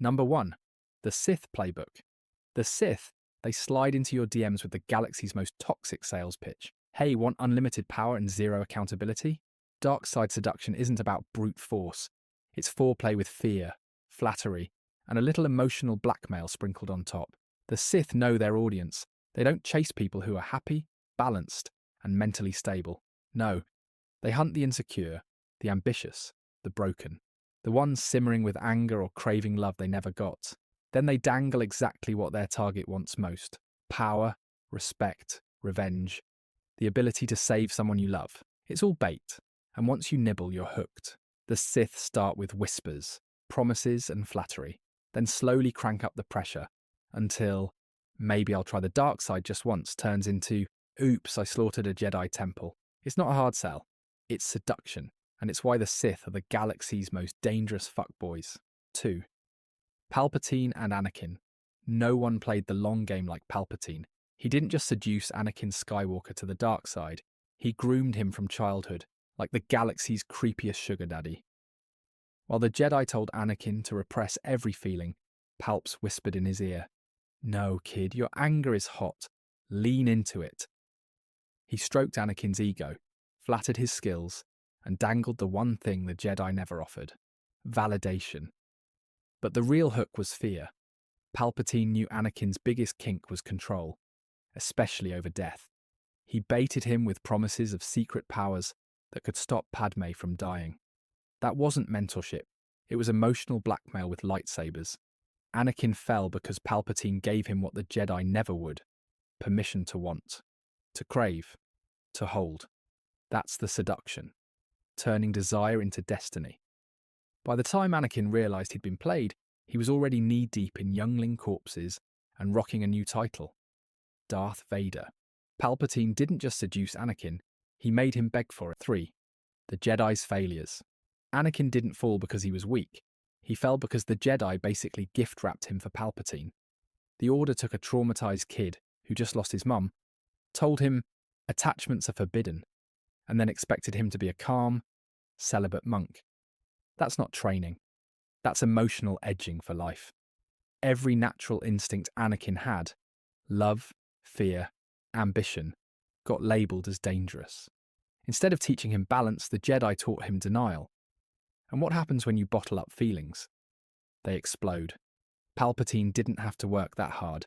Number 1. The Sith Playbook. The Sith, they slide into your DMs with the galaxy's most toxic sales pitch. Hey, want unlimited power and zero accountability? Dark side seduction isn't about brute force. It's foreplay with fear, flattery, and a little emotional blackmail sprinkled on top. The Sith know their audience. They don't chase people who are happy, balanced, and mentally stable. No, they hunt the insecure, the ambitious, the broken, the ones simmering with anger or craving love they never got. Then they dangle exactly what their target wants most: power, respect, revenge, the ability to save someone you love. It's all bait, and once you nibble, you're hooked. The Sith start with whispers, promises, and flattery, then slowly crank up the pressure until maybe I'll try the dark side just once turns into oops, I slaughtered a Jedi temple. It's not a hard sell. It's seduction, and it's why the Sith are the galaxy's most dangerous fuckboys. 2. Palpatine and Anakin. No one played the long game like Palpatine. He didn't just seduce Anakin Skywalker to the dark side. He groomed him from childhood, like the galaxy's creepiest sugar daddy. While the Jedi told Anakin to repress every feeling, Palps whispered in his ear, "No, kid, your anger is hot. Lean into it." He stroked Anakin's ego, flattered his skills, and dangled the one thing the Jedi never offered: validation. But the real hook was fear. Palpatine knew Anakin's biggest kink was control, especially over death. He baited him with promises of secret powers that could stop Padme from dying. That wasn't mentorship, it was emotional blackmail with lightsabers. Anakin fell because Palpatine gave him what the Jedi never would: permission to want, to crave, to hold. That's the seduction, turning desire into destiny. By the time Anakin realized he'd been played, he was already knee-deep in youngling corpses and rocking a new title: Darth Vader. Palpatine didn't just seduce Anakin, he made him beg for it. 3. The Jedi's failures. Anakin didn't fall because he was weak. He fell because the Jedi basically gift-wrapped him for Palpatine. The Order took a traumatized kid who just lost his mum, told him attachments are forbidden, and then expected him to be a calm, celibate monk. That's not training. That's emotional edging for life. Every natural instinct Anakin had, love, fear, ambition, got labelled as dangerous. Instead of teaching him balance, the Jedi taught him denial. And what happens when you bottle up feelings? They explode. Palpatine didn't have to work that hard.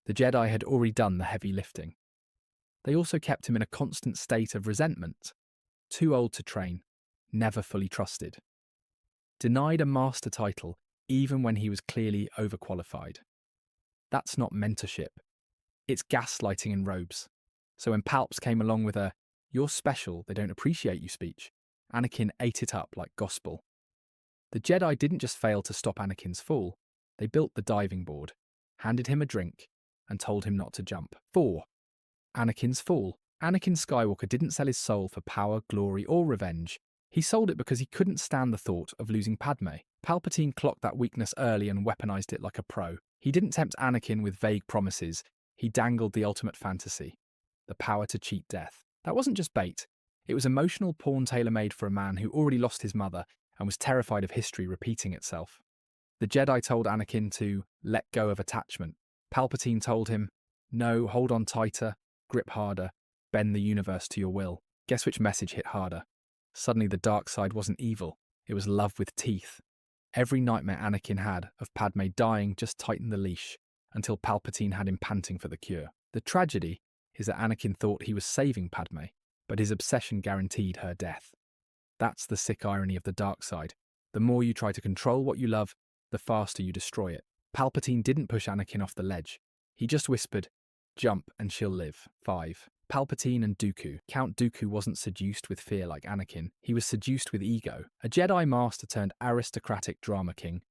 The Jedi had already done the heavy lifting. They also kept him in a constant state of resentment. Too old to train, never fully trusted. Denied a master title even when he was clearly overqualified. That's not mentorship. It's gaslighting in robes. So when Palps came along with a "you're special, they don't appreciate you" speech, Anakin ate it up like gospel. The Jedi didn't just fail to stop Anakin's fall, they built the diving board, handed him a drink, and told him not to jump. 4. Anakin's fall. Anakin Skywalker didn't sell his soul for power, glory, or revenge. He sold it because he couldn't stand the thought of losing Padme. Palpatine clocked that weakness early and weaponized it like a pro. He didn't tempt Anakin with vague promises, he dangled the ultimate fantasy: the power to cheat death. That wasn't just bait, it was emotional porn tailor-made for a man who already lost his mother and was terrified of history repeating itself. The Jedi told Anakin to let go of attachment. Palpatine told him, no, hold on tighter, grip harder, bend the universe to your will. Guess which message hit harder? Suddenly the dark side wasn't evil, it was love with teeth. Every nightmare Anakin had of Padme dying just tightened the leash until Palpatine had him panting for the cure. The tragedy is that Anakin thought he was saving Padme, but his obsession guaranteed her death. That's the sick irony of the dark side. The more you try to control what you love, the faster you destroy it. Palpatine didn't push Anakin off the ledge. He just whispered, "Jump and she'll live." 5. Palpatine and Dooku. Count Dooku wasn't seduced with fear like Anakin. He was seduced with ego. A Jedi master turned aristocratic drama king,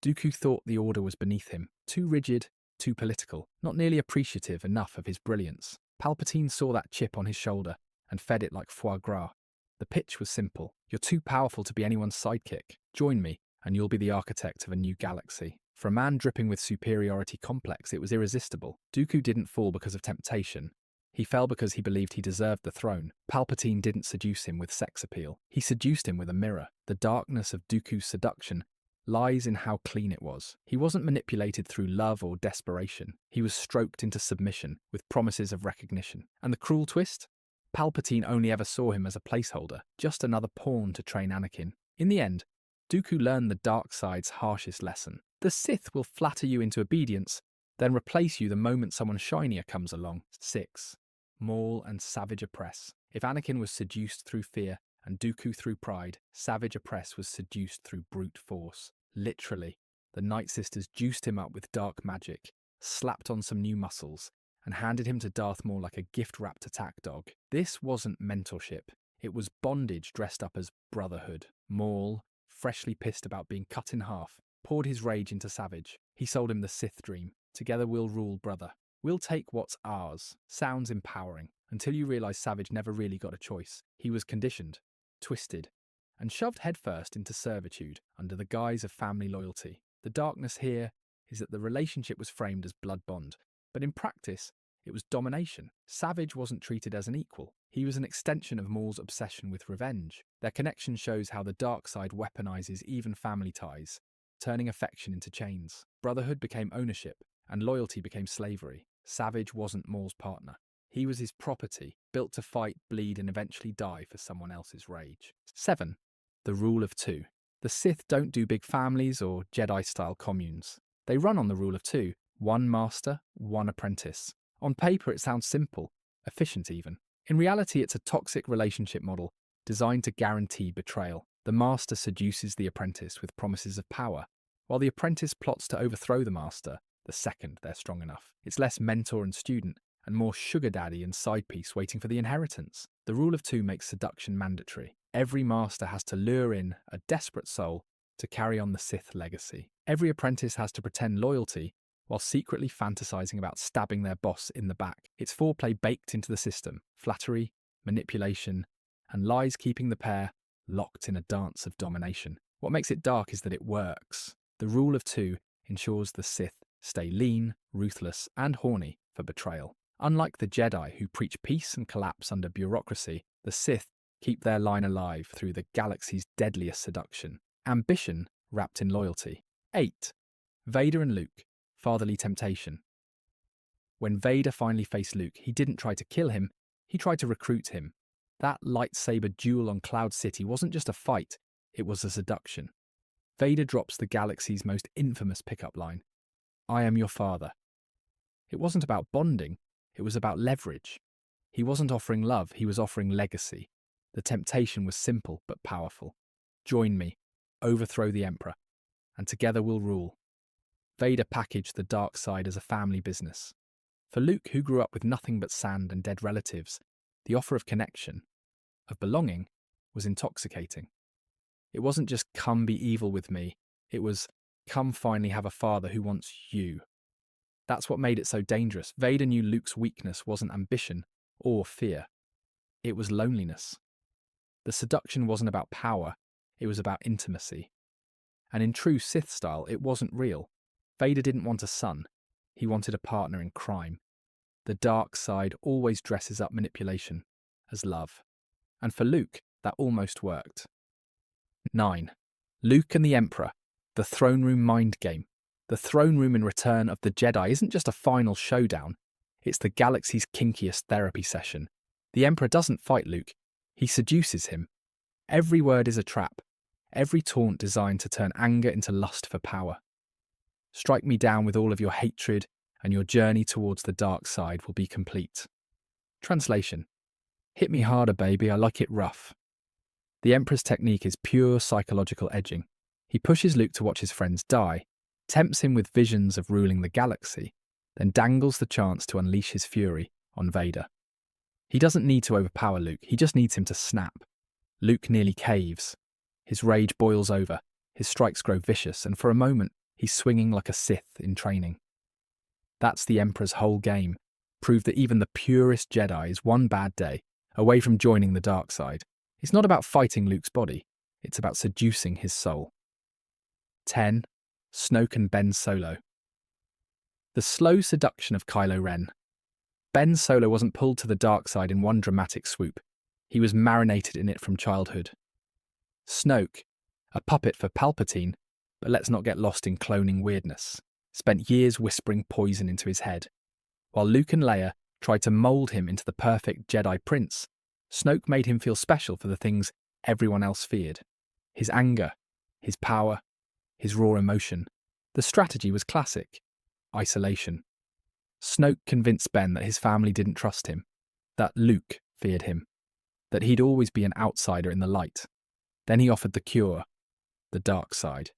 Dooku thought the Order was beneath him. Too rigid, too political, not nearly appreciative enough of his brilliance. Palpatine saw that chip on his shoulder and fed it like foie gras. The pitch was simple. You're too powerful to be anyone's sidekick. Join me, and you'll be the architect of a new galaxy. For a man dripping with superiority complex, it was irresistible. Dooku didn't fall because of temptation. He fell because he believed he deserved the throne. Palpatine didn't seduce him with sex appeal. He seduced him with a mirror. The darkness of Dooku's seduction lies in how clean it was. He wasn't manipulated through love or desperation. He was stroked into submission with promises of recognition. And the cruel twist? Palpatine only ever saw him as a placeholder, just another pawn to train Anakin. In the end, Dooku learned the dark side's harshest lesson. The Sith will flatter you into obedience, then replace you the moment someone shinier comes along. 6. Maul and savage oppress. If Anakin was seduced through fear and Dooku through pride, savage oppress was seduced through brute force. Literally, the Night Sisters juiced him up with dark magic, slapped on some new muscles, and handed him to Darth Maul like a gift-wrapped attack dog. This wasn't mentorship. It was bondage dressed up as brotherhood. Maul, freshly pissed about being cut in half, poured his rage into Savage. He sold him the Sith dream. Together we'll rule, brother. We'll take what's ours. Sounds empowering, until you realise Savage never really got a choice. He was conditioned, twisted, and shoved headfirst into servitude under the guise of family loyalty. The darkness here is that the relationship was framed as blood bond, but in practice, it was domination. Savage wasn't treated as an equal. He was an extension of Maul's obsession with revenge. Their connection shows how the dark side weaponizes even family ties, turning affection into chains. Brotherhood became ownership, and loyalty became slavery. Savage wasn't Maul's partner. He was his property, built to fight, bleed, and eventually die for someone else's rage. 7. The Rule of Two. The Sith don't do big families or Jedi-style communes. They run on the Rule of Two. One master, one apprentice. On paper, it sounds simple, efficient even. In reality, it's a toxic relationship model designed to guarantee betrayal. The master seduces the apprentice with promises of power, while the apprentice plots to overthrow the master the second they're strong enough. It's less mentor and student, and more sugar daddy and side piece waiting for the inheritance. The Rule of Two makes seduction mandatory. Every master has to lure in a desperate soul to carry on the Sith legacy. Every apprentice has to pretend loyalty while secretly fantasizing about stabbing their boss in the back. It's foreplay baked into the system. Flattery, manipulation, and lies keeping the pair locked in a dance of domination. What makes it dark is that it works. The Rule of Two ensures the Sith stay lean, ruthless, and horny for betrayal. Unlike the Jedi, who preach peace and collapse under bureaucracy, the Sith keep their line alive through the galaxy's deadliest seduction. Ambition wrapped in loyalty. 8. Vader and Luke. Fatherly temptation. When Vader finally faced Luke, he didn't try to kill him, he tried to recruit him. That lightsaber duel on Cloud City wasn't just a fight, it was a seduction. Vader drops the galaxy's most infamous pickup line, "I am your father." It wasn't about bonding, it was about leverage. He wasn't offering love, he was offering legacy. The temptation was simple but powerful. Join me, overthrow the Emperor, and together we'll rule. Vader packaged the dark side as a family business. For Luke, who grew up with nothing but sand and dead relatives, the offer of connection, of belonging, was intoxicating. It wasn't just come be evil with me, it was come finally have a father who wants you. That's what made it so dangerous. Vader knew Luke's weakness wasn't ambition or fear. It was loneliness. The seduction wasn't about power, it was about intimacy. And in true Sith style, it wasn't real. Vader didn't want a son, he wanted a partner in crime. The dark side always dresses up manipulation as love. And for Luke, that almost worked. 9. Luke and the Emperor, the throne room mind game. The throne room in Return of the Jedi isn't just a final showdown, it's the galaxy's kinkiest therapy session. The Emperor doesn't fight Luke, he seduces him. Every word is a trap, every taunt designed to turn anger into lust for power. Strike me down with all of your hatred, and your journey towards the dark side will be complete. Translation: hit me harder, baby, I like it rough. The Emperor's technique is pure psychological edging. He pushes Luke to watch his friends die, tempts him with visions of ruling the galaxy, then dangles the chance to unleash his fury on Vader. He doesn't need to overpower Luke, he just needs him to snap. Luke nearly caves. His rage boils over, his strikes grow vicious, and for a moment, he's swinging like a Sith in training. That's the Emperor's whole game. Prove that even the purest Jedi is one bad day away from joining the dark side. It's not about fighting Luke's body, it's about seducing his soul. 10. Snoke and Ben Solo. The slow seduction of Kylo Ren. Ben Solo wasn't pulled to the dark side in one dramatic swoop. He was marinated in it from childhood. Snoke, a puppet for Palpatine, But let's not get lost in cloning weirdness. Spent years whispering poison into his head. While Luke and Leia tried to mold him into the perfect Jedi prince, Snoke made him feel special for the things everyone else feared. His anger, his power, his raw emotion. The strategy was classic: isolation. Snoke convinced Ben that his family didn't trust him, that Luke feared him, that he'd always be an outsider in the light. Then he offered the cure, the dark side,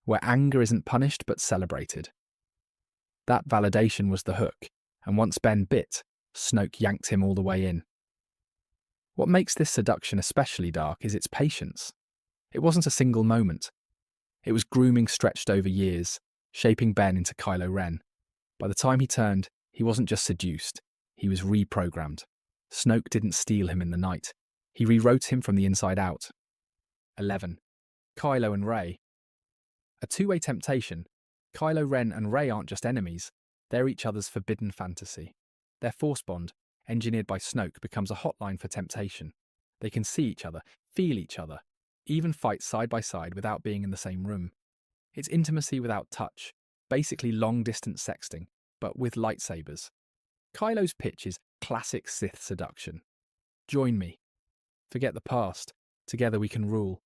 where anger isn't punished but celebrated. That validation was the hook, and once Ben bit, Snoke yanked him all the way in. What makes this seduction especially dark is its patience. It wasn't a single moment. It was grooming stretched over years, shaping Ben into Kylo Ren. By the time he turned, he wasn't just seduced, he was reprogrammed. Snoke didn't steal him in the night. He rewrote him from the inside out. 11. Kylo and Rey. A two-way temptation. Kylo Ren and Rey aren't just enemies, they're each other's forbidden fantasy. Their force bond, engineered by Snoke, becomes a hotline for temptation. They can see each other, feel each other, even fight side by side without being in the same room. It's intimacy without touch, basically long-distance sexting, but with lightsabers. Kylo's pitch is classic Sith seduction. Join me. Forget the past. Together we can rule.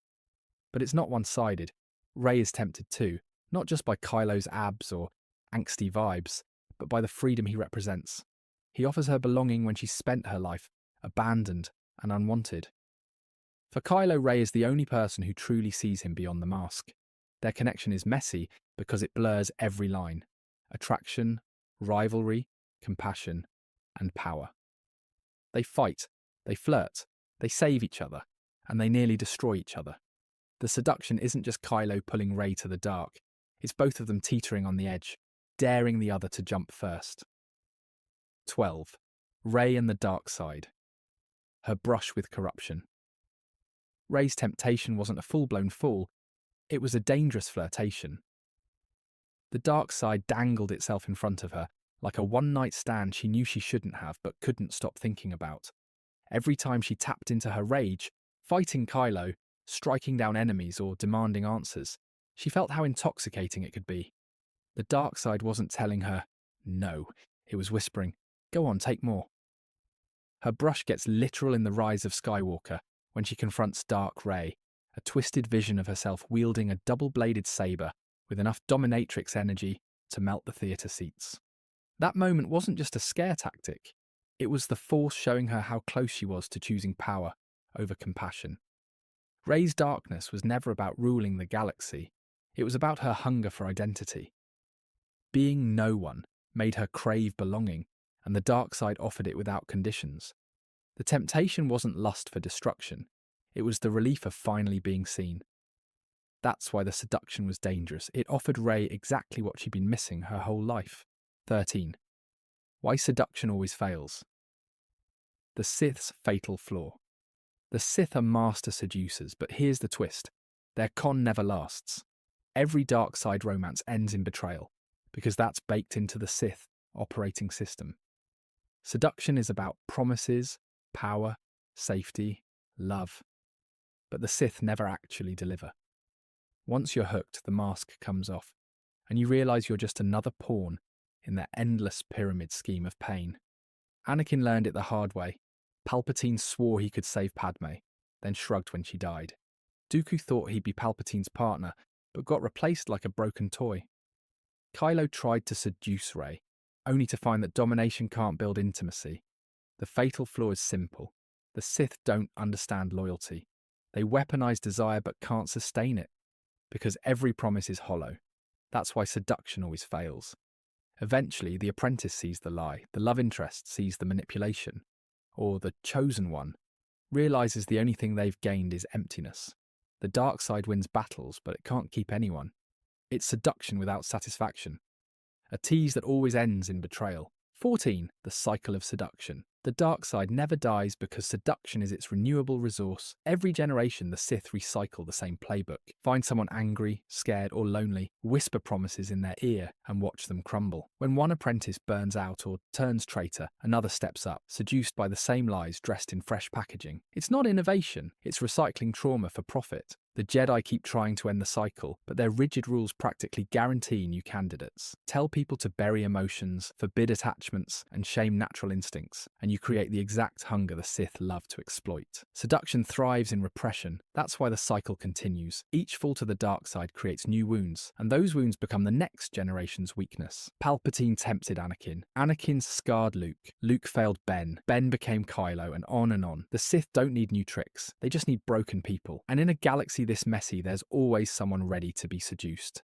But it's not one-sided. Rey is tempted too, not just by Kylo's abs or angsty vibes, but by the freedom he represents. He offers her belonging when she's spent her life, abandoned and unwanted. For Kylo, Rey is the only person who truly sees him beyond the mask. Their connection is messy because it blurs every line: attraction, rivalry, compassion, and power. They fight, they flirt, they save each other, and they nearly destroy each other. The seduction isn't just Kylo pulling Rey to the dark, it's both of them teetering on the edge, daring the other to jump first. 12. Rey and the dark side. Her brush with corruption. Rey's temptation wasn't a full-blown fall, it was a dangerous flirtation. The dark side dangled itself in front of her, like a one-night stand she knew she shouldn't have but couldn't stop thinking about. Every time she tapped into her rage, fighting Kylo, striking down enemies or demanding answers, she felt how intoxicating it could be. The dark side wasn't telling her, no, it was whispering, go on, take more. Her brush gets literal in The Rise of Skywalker when she confronts Dark Rey, a twisted vision of herself wielding a double-bladed saber with enough dominatrix energy to melt the theatre seats. That moment wasn't just a scare tactic, it was the Force showing her how close she was to choosing power over compassion. Rey's darkness was never about ruling the galaxy, it was about her hunger for identity. Being no one made her crave belonging, and the dark side offered it without conditions. The temptation wasn't lust for destruction, it was the relief of finally being seen. That's why the seduction was dangerous. It offered Rey exactly what she'd been missing her whole life. 13. Why seduction always fails. The Sith's fatal flaw. The Sith are master seducers, but here's the twist. Their con never lasts. Every dark side romance ends in betrayal, because that's baked into the Sith operating system. Seduction is about promises, power, safety, love. But the Sith never actually deliver. Once you're hooked, the mask comes off, and you realise you're just another pawn in their endless pyramid scheme of pain. Anakin learned it the hard way. Palpatine swore he could save Padme, then shrugged when she died. Dooku thought he'd be Palpatine's partner, but got replaced like a broken toy. Kylo tried to seduce Rey, only to find that domination can't build intimacy. The fatal flaw is simple. The Sith don't understand loyalty. They weaponize desire but can't sustain it, because every promise is hollow. That's why seduction always fails. Eventually, the apprentice sees the lie, the love interest sees the manipulation, or the chosen one realizes the only thing they've gained is emptiness. The dark side wins battles, but it can't keep anyone. It's seduction without satisfaction. A tease that always ends in betrayal. 14. The cycle of seduction. The dark side never dies because seduction is its renewable resource. Every generation, the Sith recycle the same playbook. Find someone angry, scared, or lonely, whisper promises in their ear, and watch them crumble. When one apprentice burns out or turns traitor, another steps up, seduced by the same lies dressed in fresh packaging. It's not innovation, it's recycling trauma for profit. The Jedi keep trying to end the cycle, but their rigid rules practically guarantee new candidates. Tell people to bury emotions, forbid attachments, and shame natural instincts, and you create the exact hunger the Sith love to exploit. Seduction thrives in repression. That's why the cycle continues. Each fall to the dark side creates new wounds, and those wounds become the next generation's weakness. Palpatine tempted Anakin. Anakin scarred Luke. Luke failed Ben. Ben became Kylo, and on and on. The Sith don't need new tricks. They just need broken people. And in a galaxy this messy, there's always someone ready to be seduced.